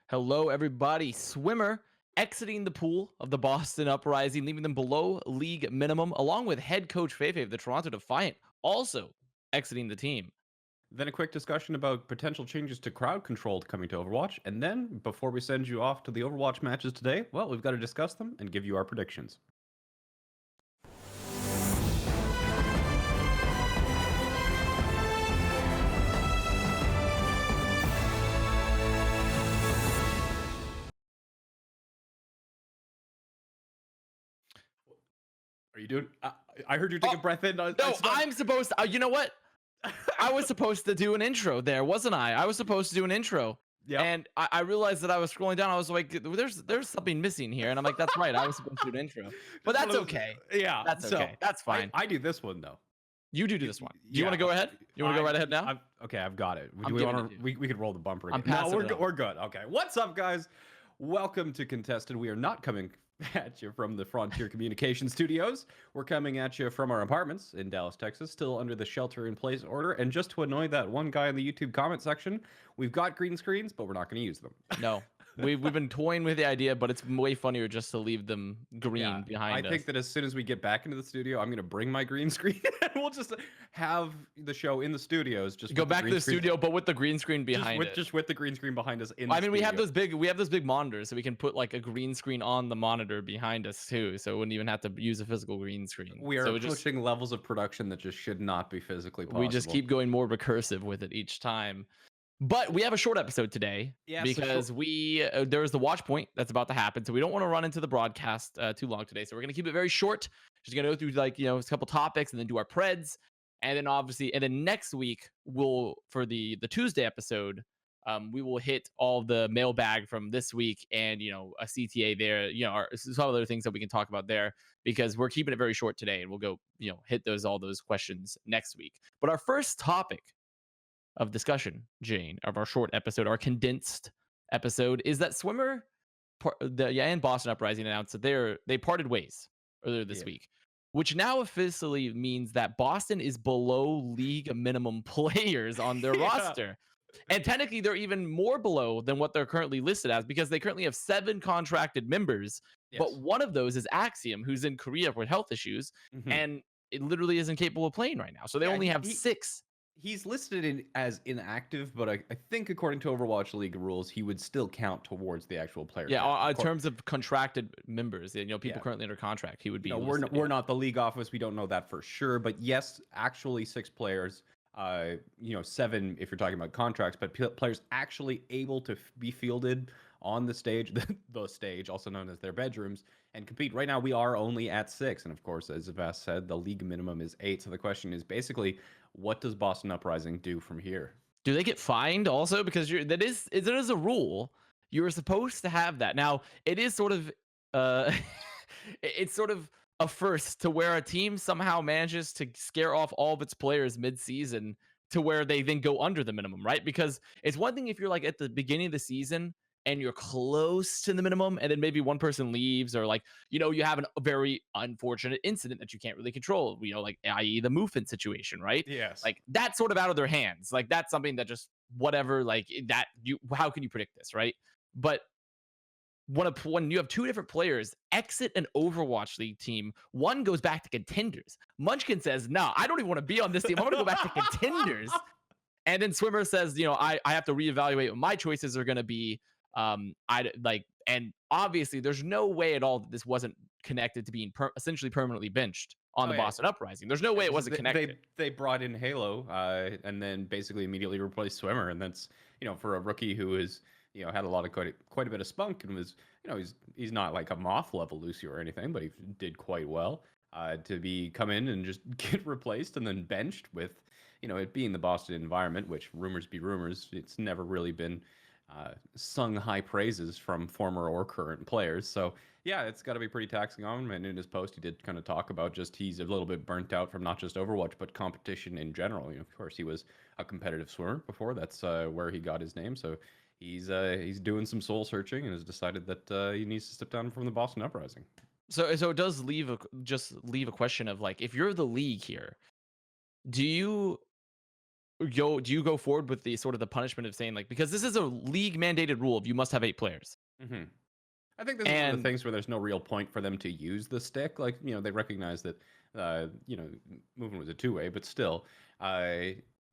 Hello, everybody. Swimmer exiting the pool of the Boston Uprising, leaving them below league minimum, along with head coach Fefe of the Toronto Defiant, also exiting the team. Then a quick discussion about potential changes to crowd control coming to Overwatch. And then, before we send you off to the Overwatch matches today, well, we've got to discuss them and give you our predictions. Are you doing? I heard you take a breath in. No, I'm supposed to. You know what? I was supposed to do an intro there, wasn't I? I was supposed to do an intro. Yeah. And I realized that I was scrolling down. I was like, there's something missing here. And I'm like, that's right. I was supposed to do an intro. But Just one that's of those. okay. Yeah. That's So okay. That's fine. I do this one though. You do this one. Do you Yeah. want to go ahead? You want to go right ahead now? Okay, I've got it. I'm Do we giving want it to? to you. We could roll the bumper I'm again. No, passing we're it good. on. We're good. Okay. What's up, guys? Welcome to Contested. We are not coming at you from the Frontier Communication Studios. We're coming at you from our apartments in Dallas, Texas, still under the shelter-in-place order. And just to annoy that one guy in the YouTube comment section, we've got green screens, but we're not going to use them. No, we've been toying with the idea, but it's way funnier just to leave them green Yeah, behind I us. think that as soon as we get back into the studio, I'm going to bring my green screen and we'll just have the show in the studios. Just Go with back to green the screen- studio, but with the green screen behind it. just with the green screen behind us. I mean, we have those big monitors, so we can put like a green screen on the monitor behind us too, so we wouldn't even have to use a physical green screen. We are so approaching levels of production that just should not be physically possible. we just keep going more recursive with it each time. But we have a short episode today because there's the watch point that's about to happen, so we don't want to run into the broadcast too long today. So we're gonna keep it very short. Just gonna go through a couple topics and then do our preds, and then obviously, and then next week we'll for the Tuesday episode. We will hit all the mailbag from this week and a CTA there, some other things that we can talk about there because we're keeping it very short today and we'll go hit all those questions next week. But our first topic of discussion, Jane, of our short episode, our condensed episode, is that Swimmer and Boston Uprising announced that they parted ways earlier this week, which now officially means that Boston is below league minimum players on their roster. And technically, they're even more below than what they're currently listed as because they currently have 7 contracted members. Yes. But one of those is Axiom, who's in Korea with health issues, and it literally isn't capable of playing right now. So they only have 6. He's listed as inactive, but I think according to Overwatch League rules, he would still count towards the actual player. Yeah, in terms of contracted members, people currently under contract, he would be. We're not the league office. We don't know that for sure. But yes, actually 6 players. 7 if you're talking about contracts, but players actually able to be fielded on the stage, the stage, also known as their bedrooms, and compete. Right now, we are only at 6, and of course, as Vas said, the league minimum is 8. So the question is basically, what does Boston Uprising do from here? Do they get fined also? Because there is a rule. You're supposed to have that. Now, it is sort of it's sort of a first to where a team somehow manages to scare off all of its players mid-season to where they then go under the minimum, right? Because it's one thing if you're like at the beginning of the season and you're close to the minimum and then maybe one person leaves or you have a very unfortunate incident that you can't really control, like i.e. the movement situation, right? Yes. Like that's sort of out of their hands. Like that's something that just whatever, how can you predict this, right? But when you have 2 different players exit an Overwatch League team, one goes back to contenders. Munchkin says, "No, I don't even want to be on this team. I want to go back to contenders." And then Swimmer says, I have to reevaluate what my choices are going to be. And obviously, there's no way at all that this wasn't connected to being essentially permanently benched on the Boston Uprising. There's no way it wasn't connected. They brought in Halo and then basically immediately replaced Swimmer, and that's for a rookie who is had a lot of quite a bit of spunk and was he's not like a moth level Lucio or anything, but he did quite well to come in and just get replaced and then benched with it being the Boston environment, which rumors be rumors, it's never really been sung high praises from former or current players. So yeah, it's got to be pretty taxing on him. And in his post, he did kind of talk about just he's a little bit burnt out from not just Overwatch but competition in general. Of course, he was a competitive swimmer before. That's where he got his name. So he's doing some soul searching and has decided that he needs to step down from the Boston Uprising. So it does leave a question of like, if you're the league here, do you do you go forward with the sort of the punishment of saying like, because this is a league mandated rule of you must have 8 players. Hmm. I think this is one of the And things where there's no real point for them to use the stick. Like, they recognize that, movement was a two-way, but still, uh,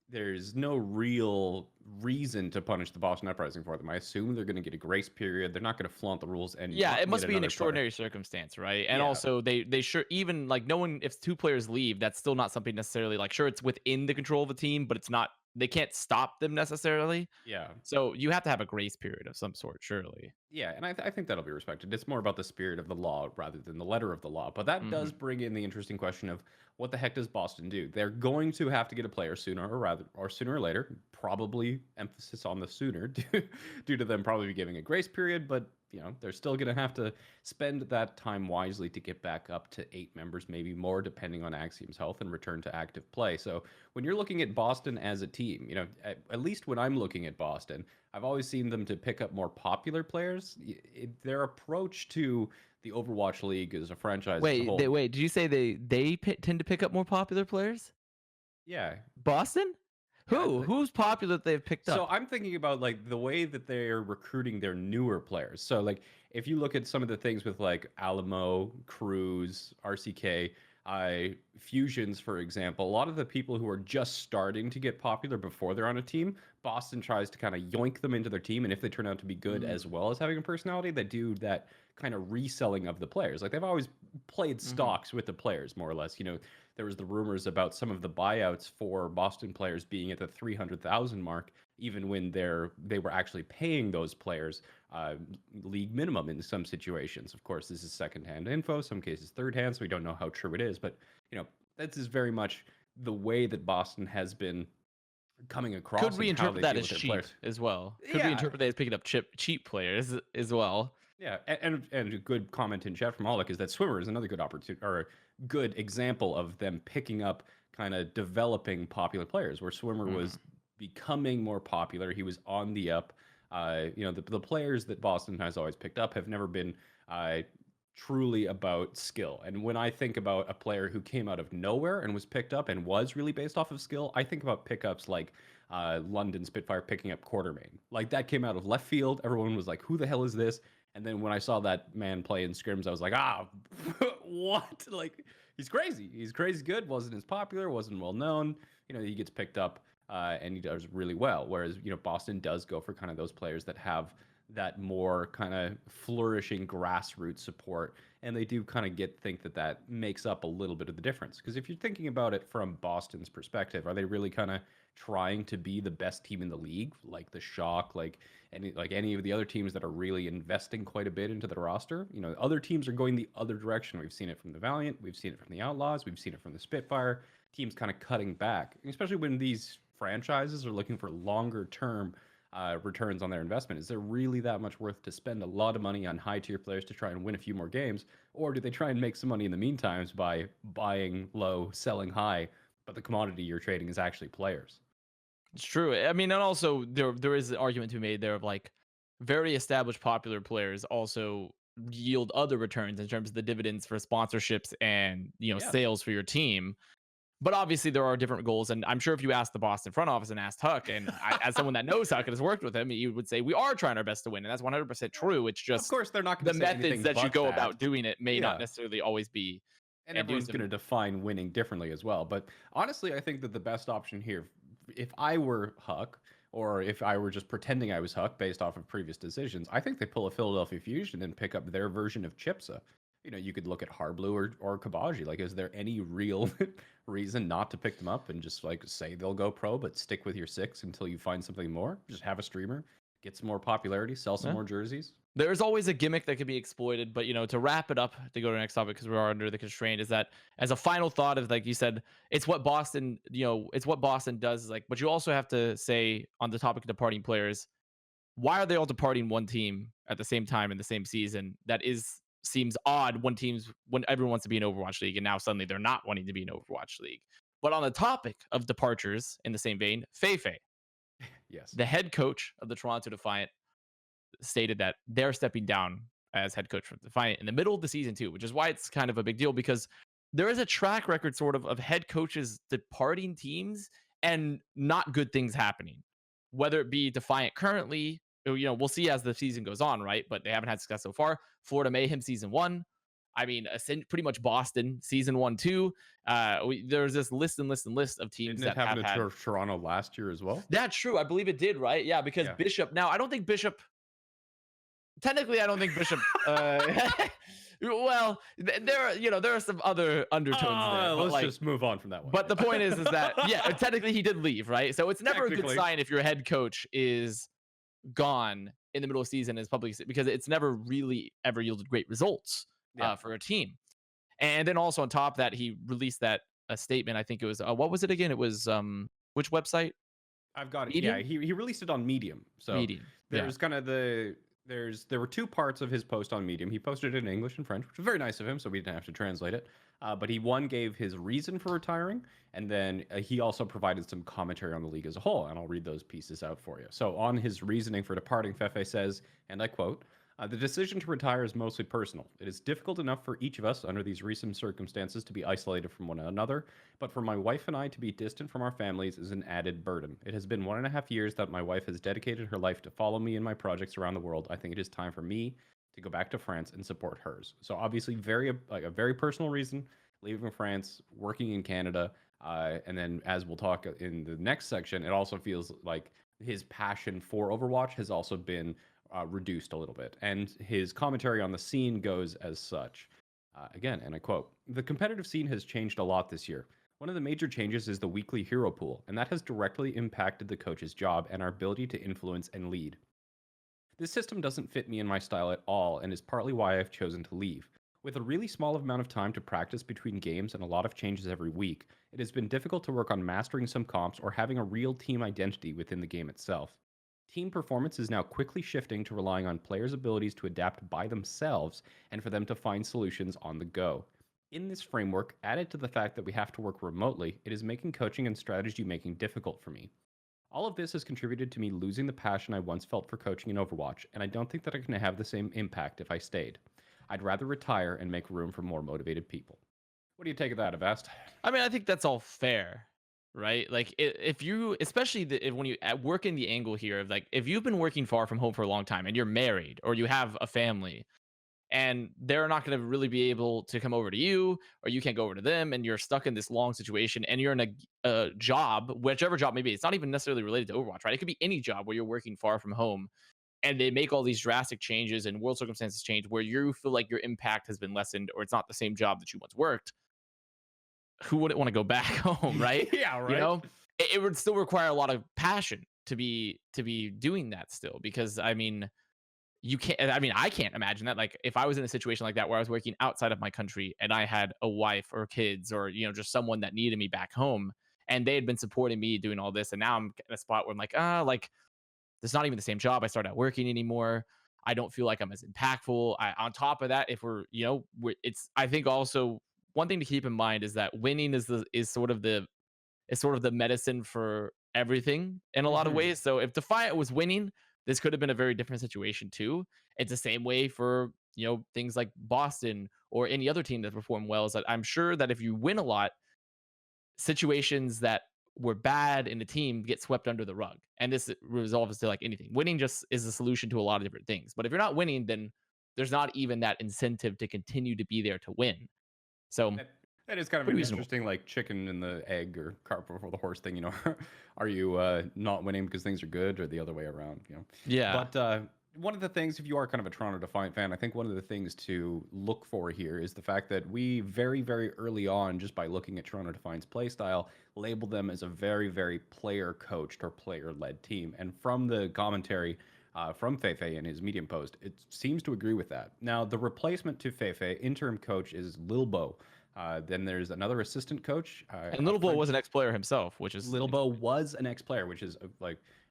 there's no real reason to punish the Boston Uprising for them. I assume they're going to get a grace period. They're not going to flaunt the rules and yeah, not it get must be an another player. extraordinary circumstance, right? And Yeah, also they sure, even like no one, if 2 players leave, that's still not something necessarily like, sure, it's within the control of the team, but it's not, they can't stop them necessarily. yeah. So you have to have a grace period of some sort, surely. Yeah, and I think that'll be respected. It's more about the spirit of the law rather than the letter of the law. But that does Mhm. bring in the interesting question of what the heck does Boston do? They're going to have to get a player sooner or later. Probably emphasis on the sooner, due to them probably giving a grace period. But they're still going to have to spend that time wisely to get back up to 8 members, maybe more, depending on Axiom's health and return to active play. So when you're looking at Boston as a team, at least when I'm looking at Boston, I've always seen them to pick up more popular players. Their approach to the Overwatch League as a franchise as a whole. Wait, did you say tend to pick up more popular players? Yeah. Boston? Yeah. Who's popular that they've picked So up? I'm thinking about like the way that they're recruiting their newer players. So like if you look at some of the things with like Alamo, Cruz, RCK, Fusions, for example, a lot of the people who are just starting to get popular before they're on a team, Boston tries to kind of yoink them into their team. And if they turn out to be good as Mm. well as having a personality, they do that kind of reselling of the players. Like they've always played Mhm. stocks with the players, more or less. There was the rumors about some of the buyouts for Boston players being at the 300,000 mark, even when they were actually paying those players uh, league minimum in some situations. Of course, this is secondhand info, some cases third hand, so we don't know how true it is. But this is very much the way that Boston has been coming Could across we and how interpret they that deal as with their cheap players. as well? Could we Yeah, interpret that as picking up cheap players as well? yeah, and a good comment in chat from Alec is that Swimmer is another good opportunity or a good example of them picking up kind of developing popular players where Swimmer Mhm. was becoming more popular. He was on the up. The players that Boston has always picked up have never been uh, truly about skill. And when I think about a player who came out of nowhere and was picked up and was really based off of skill, I think about pickups like London Spitfire picking up Quartermain. Like that came out of left field. Everyone was like, "Who the hell is this?" And then when I saw that man play in scrims, I was like, what? Like, he's crazy. He's crazy good. Wasn't as popular, wasn't well known. He gets picked up and he does really well. Whereas, Boston does go for kind of those players that have that more kind of flourishing grassroots support. And they do kind of think that that makes up a little bit of the difference. Because if you're thinking about it from Boston's perspective, are they really kind of trying to be the best team in the league, like the Shock, like any of the other teams that are really investing quite a bit into the roster? Other teams are going the other direction. We've seen it from the Valiant, we've seen it from the Outlaws, we've seen it from the Spitfire. Teams kind of cutting back, especially when these franchises are looking for longer term returns on their investment. Is there really that much worth to spend a lot of money on high tier players to try and win a few more games? Or do they try and make some money in the meantime by buying low, selling high, but the commodity you're trading is actually players? It's true. I mean, and also there is an argument to be made there of like very established popular players also yield other returns in terms of the dividends for sponsorships and Yes. sales for your team. But obviously there are different goals, and I'm sure if you asked the Boston front office and asked Huck, and as someone that knows Huck and has worked with him, you would say we are trying our best to win, and that's 100% Yeah. true. It's Of just course, they're not going the to say methods anything that you but go that. about doing it may not Yeah. necessarily always be And and doing everyone's going to some. define winning differently as well. But honestly, I think that the best option here, if I were Huck, or if I were just pretending I was Huck based off of previous decisions, I think they pull a Philadelphia Fusion and pick up their version of Chipsa. You could look at Harblue or Kabaji. Like, is there any real reason not to pick them up and just like say they'll go pro, but stick with your 6 until you find something more? Just have a streamer, get some more popularity, sell some Yeah. more jerseys. There's always a gimmick that could be exploited, but to wrap it up, to go to the next topic because we are under the constraint, is that as a final thought of like you said, it's what Boston, it's what Boston does. Like, but you also have to say on the topic of departing players, why are they all departing one team at the same time in the same season? That seems odd when everyone wants to be in Overwatch League and now suddenly they're not wanting to be in Overwatch League. But on the topic of departures, in the same vein, Fefe, Yes. the head coach of the Toronto Defiant, stated that they're stepping down as head coach for Defiant in the middle of the season too, which is why it's kind of a big deal because there is a track record sort of head coaches departing teams and not good things happening, whether it be Defiant currently. We'll see as the season goes on, right? But they haven't had success so far. Florida Mayhem season 1. I mean, pretty much Boston season 1 too. There's this list and list and list of teams Didn't it that happen have to had. Toronto last year as well? That's true. I believe it did, right? Yeah, because Yeah. Bishop. Now, I don't think Bishop. Technically, I don't think Bishop. Well, there are some other undertones there. But Let's just move on from that one. But the point is that yeah, technically he did leave, right? So it's never a good sign if your head coach is gone in the middle of the season as public, because it's never really ever yielded great results for a team. And then also on top of that, he released that a statement. I think it was what was it again? It was which website? I've got it. Medium? Yeah, he released it on Medium. So Medium. there's kind of there were two parts of his post on Medium. He posted it in English and French, which was very nice of him, so we didn't have to translate it. But he gave his reason for retiring, and then he also provided some commentary on the league as a whole, and I'll read those pieces out for you. So on his reasoning for departing, Fefe says, and I quote, the decision to retire is mostly personal. It is difficult enough for each of us under these recent circumstances to be isolated from one another, but for my wife and I to be distant from our families is an added burden. It has been 1.5 years that my wife has dedicated her life to follow me in my projects around the world. I think it is time for me to go back to France and support hers. So obviously a very personal reason, leaving France, working in Canada, and then as we'll talk in the next section, it also feels like his passion for Overwatch has also been reduced a little bit. And his commentary on the scene goes as such. Again, and I quote, the competitive scene has changed a lot this year. One of the major changes is the weekly hero pool, and that has directly impacted the coach's job and our ability to influence and lead. This system doesn't fit me and my style at all, and is partly why I've chosen to leave. With a really small amount of time to practice between games and a lot of changes every week, it has been difficult to work on mastering some comps or having a real team identity within the game itself. Team performance is now quickly shifting to relying on players' abilities to adapt by themselves and for them to find solutions on the go. In this framework, added to the fact that we have to work remotely, it is making coaching and strategy making difficult for me. All of this has contributed to me losing the passion I once felt for coaching in Overwatch, and I don't think that I can have the same impact if I stayed. I'd rather retire and make room for more motivated people. What do you take of that, Avast? I mean, I think that's all fair, right? Like if you, especially when you work in the angle here of like, if you've been working far from home for a long time and you're married or you have a family, and they're not going to really be able to come over to you, or you can't go over to them, and you're stuck in this long situation, and you're in a job, whichever job maybe, it's not even necessarily related to Overwatch, right? It could be any job where you're working far from home, and they make all these drastic changes and world circumstances change where you feel like your impact has been lessened, or it's not the same job that you once worked. Who wouldn't want to go back home, right? Yeah, right. It would still require a lot of passion to be doing that still, because I mean, I can't imagine that. Like, if I was in a situation like that where I was working outside of my country and I had a wife or kids, or just someone that needed me back home, and they had been supporting me doing all this, and now I'm in a spot where I'm like, like, it's not even the same job I started out working anymore. I don't feel like I'm as impactful. On top of that, if I think also one thing to keep in mind is that winning is sort of the medicine for everything in a lot of ways. So if Defiant was winning, this could have been a very different situation too. It's the same way for things like Boston or any other team that perform well. Is that I'm sure that if you win a lot, situations that were bad in the team get swept under the rug, and this resolves to like anything. Winning just is a solution to a lot of different things. But if you're not winning, then there's not even that incentive to continue to be there to win. So that is kind of an interesting, like, chicken and the egg or cart before the horse thing. Are you not winning because things are good, or the other way around? Yeah. But one of the things, if you are kind of a Toronto Defiant fan, I think one of the things to look for here is the fact that we very, very early on, just by looking at Toronto Defiant's play style, labeled them as a very, very player-coached or player-led team. And from the commentary from Fefe in his Medium post, it seems to agree with that. Now, the replacement to Fefe, interim coach, is Lilbo. Then there's another assistant coach. And Little Bo was an ex-player himself, which is... Little Bo was an ex-player, which is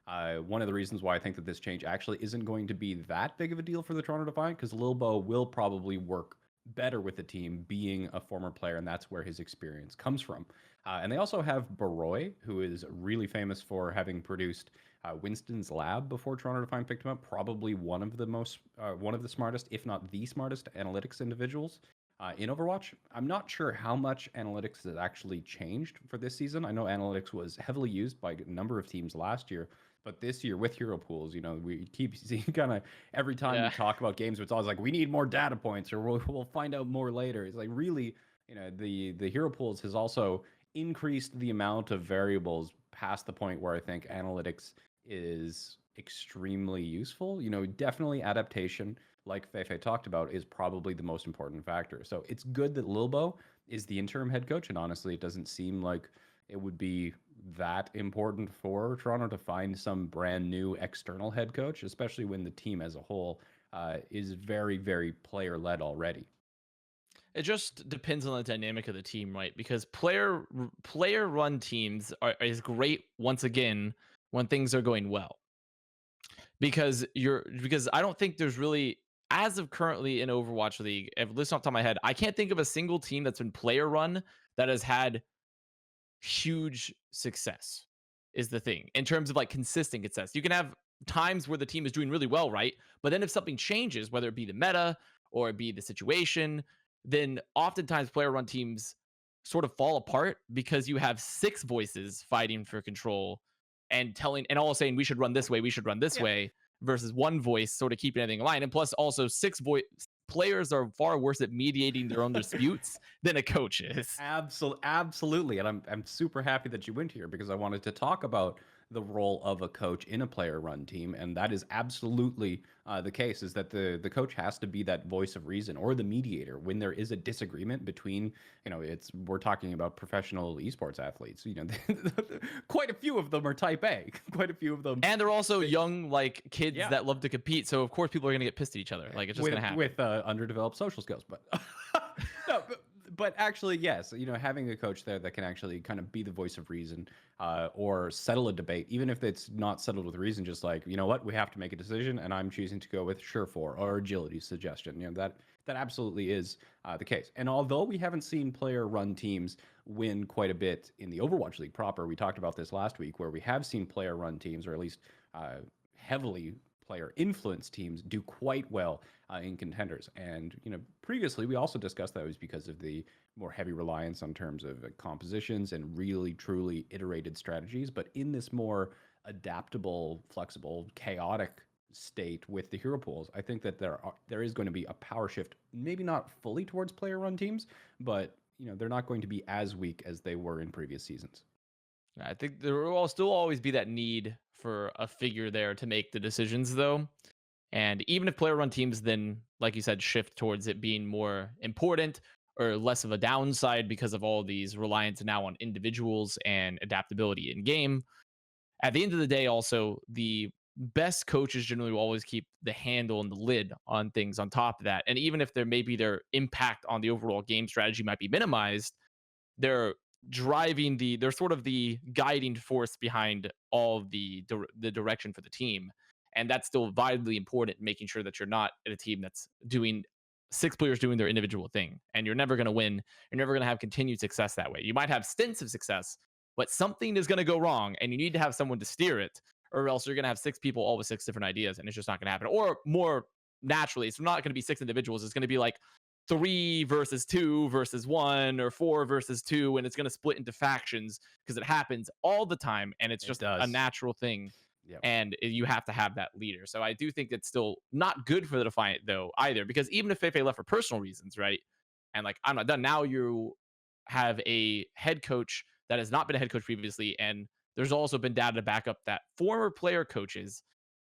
one of the reasons why I think that this change actually isn't going to be that big of a deal for the Toronto Defiant, because Lil Bo will probably work better with the team being a former player, and that's where his experience comes from. And they also have Baroy, who is really famous for having produced Winston's Lab before Toronto Defiant picked him up. Probably one of the smartest, if not the smartest, analytics individuals in Overwatch. I'm not sure how much analytics has actually changed for this season. I know analytics was heavily used by a number of teams last year, but this year with hero pools, we keep seeing kind of every time we Yeah. talk about games, it's always like we need more data points or we'll find out more later. It's like really, the hero pools has also increased the amount of variables past the point where I think analytics is extremely useful. Definitely adaptation, like Fefe talked about, is probably the most important factor. So it's good that Lilbo is the interim head coach, and honestly, it doesn't seem like it would be that important for Toronto to find some brand new external head coach, especially when the team as a whole is very, very player led already. It just depends on the dynamic of the team, right? Because player run teams is great once again when things are going well. Because I don't think there's really, as of currently in Overwatch League, if listen off the top of my head, I can't think of a single team that's been player run that has had huge success. Is the thing in terms of like consistent success. You can have times where the team is doing really well, right? But then if something changes, whether it be the meta or it be the situation, then oftentimes player run teams sort of fall apart because you have six voices fighting for control and telling and all saying we should run this way, we should run this Yeah. way, versus one voice sort of keeping everything aligned. And plus, also players are far worse at mediating their own disputes than a coach is. Absolutely, and I'm super happy that you went here because I wanted to talk about the role of a coach in a player-run team, and that is absolutely the case. Is that the coach has to be that voice of reason or the mediator when there is a disagreement between, we're talking about professional esports athletes. Quite a few of them are Type A. Quite a few of them, And they're also young, like kids yeah, that love to compete. So of course people are gonna get pissed at each other. Like it's just gonna happen. with underdeveloped social skills. But no, but actually, yes, having a coach there that can actually kind of be the voice of reason, or settle a debate, even if it's not settled with reason, just like, you know what, we have to make a decision, and I'm choosing to go with Surefour or Agility's suggestion. That absolutely is the case. And although we haven't seen player-run teams win quite a bit in the Overwatch League proper, we talked about this last week, where we have seen player-run teams, or at least heavily player influence teams, do quite well in contenders. And previously we also discussed that was because of the more heavy reliance on terms of compositions and really truly iterated strategies. But in this more adaptable, flexible, chaotic state with the hero pools, I think that there is going to be a power shift, maybe not fully towards player run teams, but they're not going to be as weak as they were in previous seasons. I think there will still always be that need for a figure there to make the decisions, though. And even if player run teams then, like you said, shift towards it being more important or less of a downside because of all these reliance now on individuals and adaptability in game, at the end of the day, also, the best coaches generally will always keep the handle and the lid on things on top of that. And even if there maybe their impact on the overall game strategy might be minimized, they're they're sort of the guiding force behind all of the direction for the team, and that's still vitally important, making sure that you're not at a team that's doing six players doing their individual thing, and you're never going to win. You're never going to have continued success that way. You might have stints of success, but something is going to go wrong, and you need to have someone to steer it, or else you're going to have six people all with six different ideas, and it's just not going to happen. Or more naturally, it's not going to be six individuals. It's going to be like three versus two versus one, or four versus two, and it's going to split into factions because it happens all the time, and it's It just a does. natural thing. Yep. And you have to have that leader. So I do think it's still not good for the Defiant though either, because even if Fefe left for personal reasons, right? And like I'm not done. Now you have a head coach that has not been a head coach previously, and there's also been data to back up that former player coaches,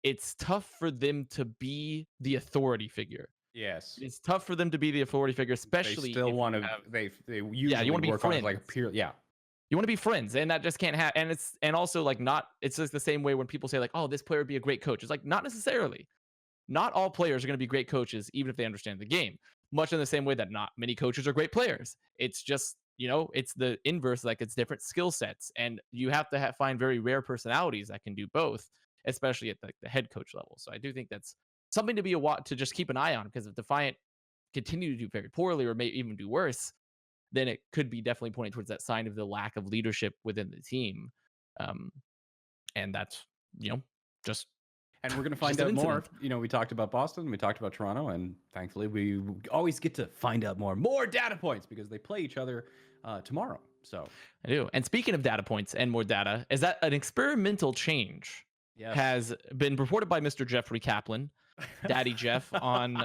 it's tough for them to be the authority figure. Yes. It's tough for them to be the authority figure, They especially still if you want to. have, They yeah, you usually want to be work on it like a friends. peer. Yeah. You want to be friends, and that just can't happen. And also like not. It's just the same way when people say like, "Oh, this player would be a great coach." It's like not necessarily. Not all players are going to be great coaches, even if they understand the game. Much in the same way that not many coaches are great players. It's just it's the inverse. Like it's different skill sets, and you have to find very rare personalities that can do both, especially at the head coach level. So I do think that's something to be to just keep an eye on, because if Defiant continue to do very poorly or may even do worse, then it could be definitely pointing towards that sign of the lack of leadership within the team. Um, and that's, just And we're going to find Just an out more. incident. We talked about Boston, we talked about Toronto, and thankfully we always get to find out more data points because they play each other tomorrow. So I do. And speaking of data points and more data, is that an experimental change yes. has been reported by Mr. Jeffrey Kaplan, Daddy Jeff, on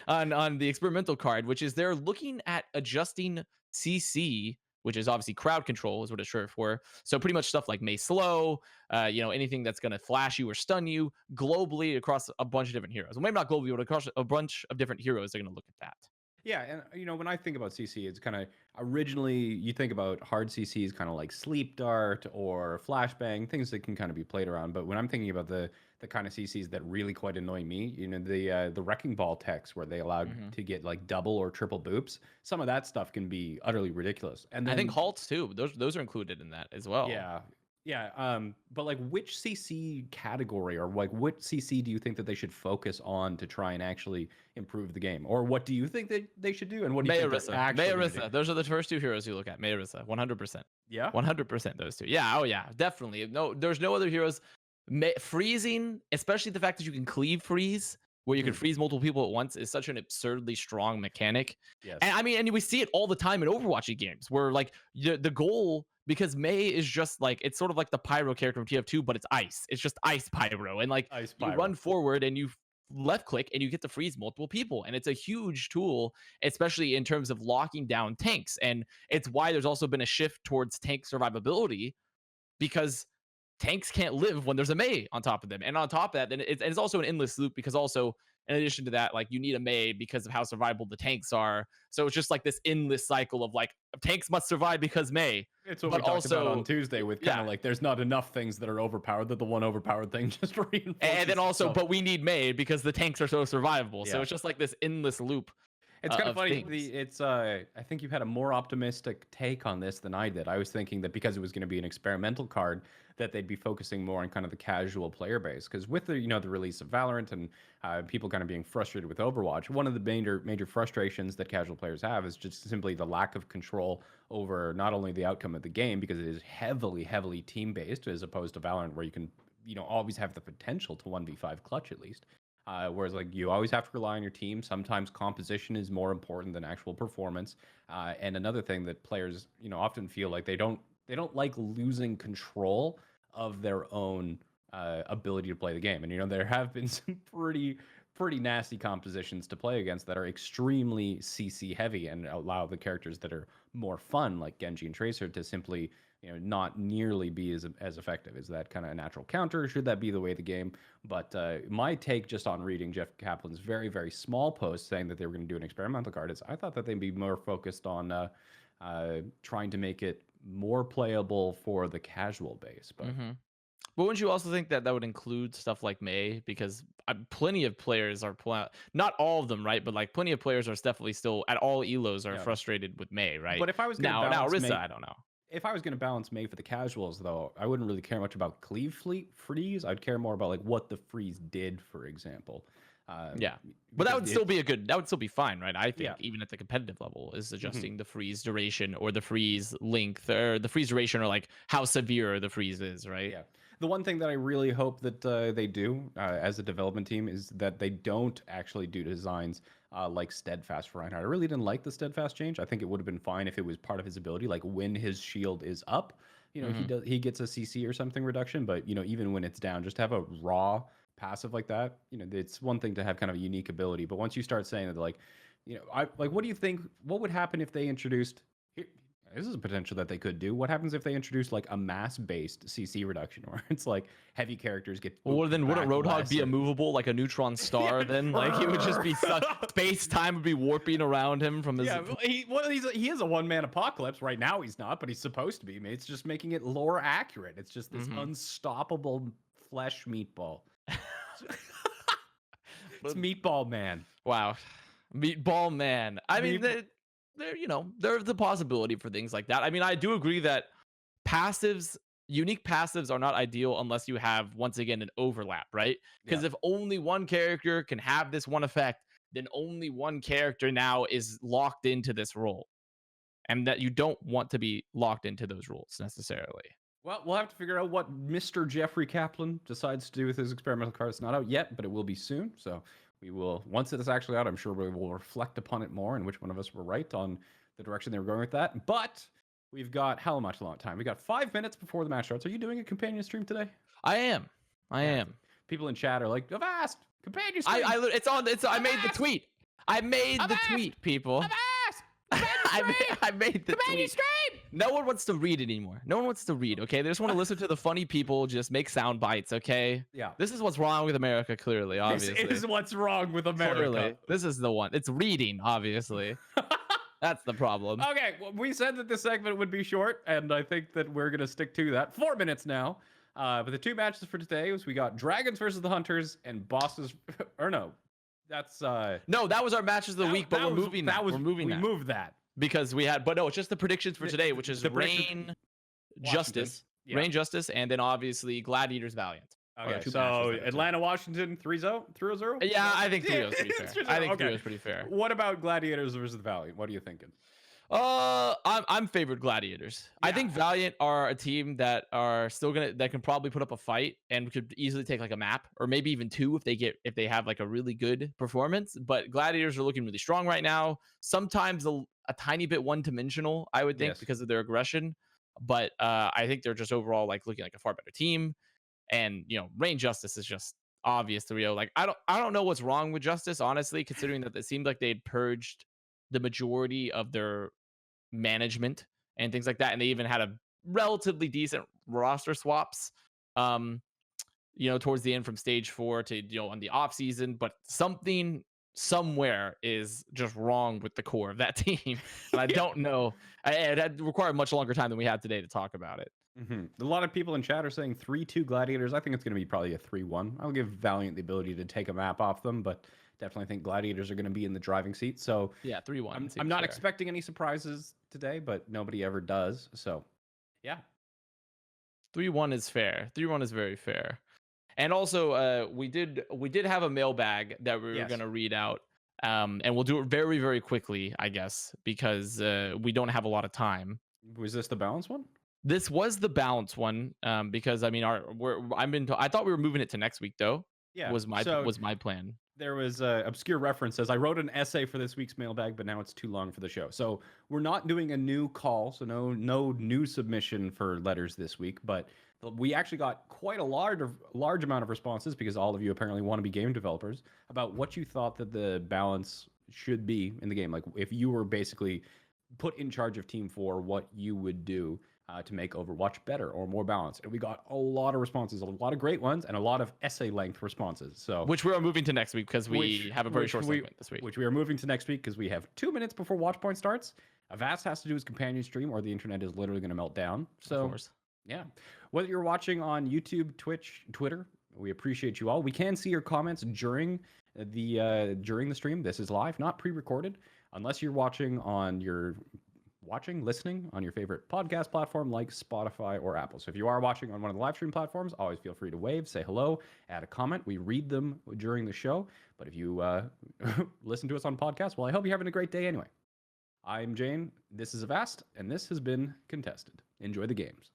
on the experimental card, which is they're looking at adjusting CC, which is obviously crowd control, is what it's short for. So pretty much stuff like May Slow, anything that's going to flash you or stun you globally across a bunch of different heroes. Well, maybe not globally, but across a bunch of different heroes. They're going to look at that. Yeah, and when I think about CC, it's kind of originally you think about hard CCs kind of like Sleep Dart or Flashbang, things that can kind of be played around. But when I'm thinking about the kind of CCs that really quite annoy me, the Wrecking Ball techs where they allowed Mhm. to get like double or triple boops, some of that stuff can be utterly ridiculous. And I think then halts too. Those are included in that as well. yeah. Yeah, but like which CC category or like what CC do you think that they should focus on to try and actually improve the game? Or what do you think that they should do? And what do you think they're actually gonna do? Mayarissa. Those are the first two heroes you look at. Mayarissa, 100%. Yeah? 100% those two. Yeah, oh yeah, definitely. No, there's no other heroes. Freezing, especially the fact that you can cleave freeze, where you can Mhm. freeze multiple people at once, is such an absurdly strong mechanic. And Yes. I mean, and we see it all the time in Overwatch games, where like the goal, because Mei is just like, it's sort of like the pyro character from TF2, but it's ice. It's just ice pyro, and like Ice you Pyro. run forward and you left click and you get to freeze multiple people, and it's a huge tool, especially in terms of locking down tanks. And it's why there's also been a shift towards tank survivability, because tanks can't live when there's a Mei on top of them. And on top of that, then it's also an endless loop, because also in addition to that, like you need a Mei because of how survivable the tanks are. So it's just like this endless cycle of like tanks must survive because Mei. It's what we But talked about on also, Tuesday with kind yeah. of like there's not enough things that are overpowered that the one overpowered thing just And then reinforces also, itself. but we need Mei because the tanks are so survivable. So Yeah. it's just like this endless loop It's kind of of funny. things. I think you had a more optimistic take on this than I did. I was thinking that because it was going to be an experimental card, that they'd be focusing more on kind of the casual player base. Because with the release of Valorant and people kind of being frustrated with Overwatch, one of the major frustrations that casual players have is just simply the lack of control over not only the outcome of the game, because it is heavily team based as opposed to Valorant, where you can always have the potential to 1v5 clutch at least. Whereas like you always have to rely on your team. Sometimes composition is more important than actual performance. And another thing that players often feel like they don't like losing control of their own ability to play the game. And there have been some pretty nasty compositions to play against that are extremely CC heavy and allow the characters that are more fun, like Genji and Tracer, to simply not nearly be as effective. Is that kind of a natural counter? Should that be the way of the game? But my take just on reading Jeff Kaplan's very small post saying that they were going to do an experimental card is I thought that they'd be more focused on trying to make it more playable for the casual base. But But wouldn't you also think that that would include stuff like Mei? Because plenty of players are not all of them, right? But like plenty of players are definitely still at all elos are yeah. frustrated with Mei, right? But if I was going to Now balance Rissa, May, I don't know. if I was going to balance May for the casuals, though, I wouldn't really care much about Cleave Fleet freeze. I'd care more about like what the freeze did, for example. Yeah, but that Because would still be that would still be fine, right? I think yeah. even at the competitive level, is adjusting the freeze duration or the freeze length or the freeze duration, or like how severe the freeze is, right? Yeah. The one thing that I really hope that they do as a development team is that they don't actually do designs like Steadfast for Reinhardt. I really didn't like the Steadfast change. I think it would have been fine if it was part of his ability, like when his shield is up, he gets a CC or something reduction. But even when it's down, just have a raw passive like that. It's one thing to have kind of a unique ability, but once you start saying that, like, what do you think? What would happen if they introduced? This is a potential that they could do. What happens if they introduce like a mass-based CC reduction, where it's like heavy characters get Well, booped then wouldn't back Roadhog less be or- immovable like a neutron star? Then like he would just be space time would be warping around him from his. Yeah, he is a one-man apocalypse right now. He's not, but he's supposed to be. It's just making it lore accurate. It's just this unstoppable flesh meatball. It's Meatball Man. Wow, Meatball Man. I mean, there's the possibility for things like that. I mean, I do agree that unique passives are not ideal unless you have, once again, an overlap, right? Because if only one character can have this one effect, then only one character now is locked into this role, and that you don't want to be locked into those rules necessarily. Well, we'll have to figure out what Mr. Jeffrey Kaplan decides to do with his experimental card. It's not out yet, but it will be soon. So we will, once it is actually out, I'm sure we will reflect upon it more and which one of us were right on the direction they were going with that. But we've got how much long time? We got 5 minutes before the match starts. Are you doing a companion stream today? I am. I am. People in chat are like, Avast, companion stream. I made the tweet. I made the tweet, people. I made the tweet. Stream. No one wants to read anymore. No one wants to read, okay? They just want to listen to the funny people just make sound bites, okay? Yeah. This is what's wrong with America, clearly, obviously. This is what's wrong with America. Clearly. This is the one. It's reading, obviously. That's the problem. Okay, well, we said that this segment would be short, and I think that we're going to stick to that. 4 minutes now. But the two matches for today was we got Dragons versus the Hunters and Bosses... Or no, that's... No, that was our matches of the week, but we're moving that. We're moving that. We moved that. Because we had... But no, it's just the predictions for today, which is Rain, Justice. Yeah. Rain, Justice, and then obviously Gladiators, Valiant. Okay, so Atlanta, Washington, 3-0? Yeah, I think 3-0 is pretty fair. I think 3-0 is pretty fair. What about Gladiators versus the Valiant? What are you thinking? I'm favored Gladiators. Yeah. I think Valiant are a team that are still that can probably put up a fight and could easily take like a map or maybe even two if they have like a really good performance. But Gladiators are looking really strong right now. Sometimes a tiny bit one-dimensional, I would think, because of their aggression. But I think they're just overall like looking like a far better team. And Rain Justice is just obvious 3-0. Like I don't know what's wrong with Justice, honestly, considering that it seemed like they'd purged the majority of their management and things like that, and they even had a relatively decent roster swaps towards the end from stage 4 to on the off season. But something somewhere is just wrong with the core of that team, and I don't know. It had required much longer time than we had today to talk about it. A lot of people in chat are saying 3-2 Gladiators. I think it's going to be probably a 3-1. I'll give Valiant the ability to take a map off them, but definitely think Gladiators are going to be in the driving seat. So yeah, 3-1. I'm not expecting any surprises today, but nobody ever does. So yeah, 3-1 is fair. 3-1 is very fair. And also, we did have a mailbag that we were going to read out, and we'll do it very, very quickly, I guess, because we don't have a lot of time. Was this the balance one? This was the balance one, because I mean, I thought we were moving it to next week, though. Yeah, was my plan. There was an obscure reference says I wrote an essay for this week's mailbag, but now it's too long for the show. So we're not doing a new call, so no new submission for letters this week. But we actually got quite a large amount of responses because all of you apparently want to be game developers about what you thought that the balance should be in the game. Like if you were basically put in charge of Team 4, what you would do to make Overwatch better or more balanced. And we got a lot of responses, a lot of great ones, and a lot of essay length responses. So which we are moving to next week because we have a very short segment this week. Which we are moving to next week because we have 2 minutes before Watchpoint starts. Avast has to do his companion stream or the internet is literally going to melt down. So of course. Yeah. Whether you're watching on YouTube, Twitch, Twitter, we appreciate you all. We can see your comments during the stream. This is live, not pre-recorded, unless you're listening on your favorite podcast platform like Spotify or Apple. So if you are watching on one of the live stream platforms, always feel free to wave, say hello, add a comment. We read them during the show. But if you listen to us on podcast, well, I hope you're having a great day anyway. I'm Jane, this is Avast, and this has been Contested. Enjoy the games.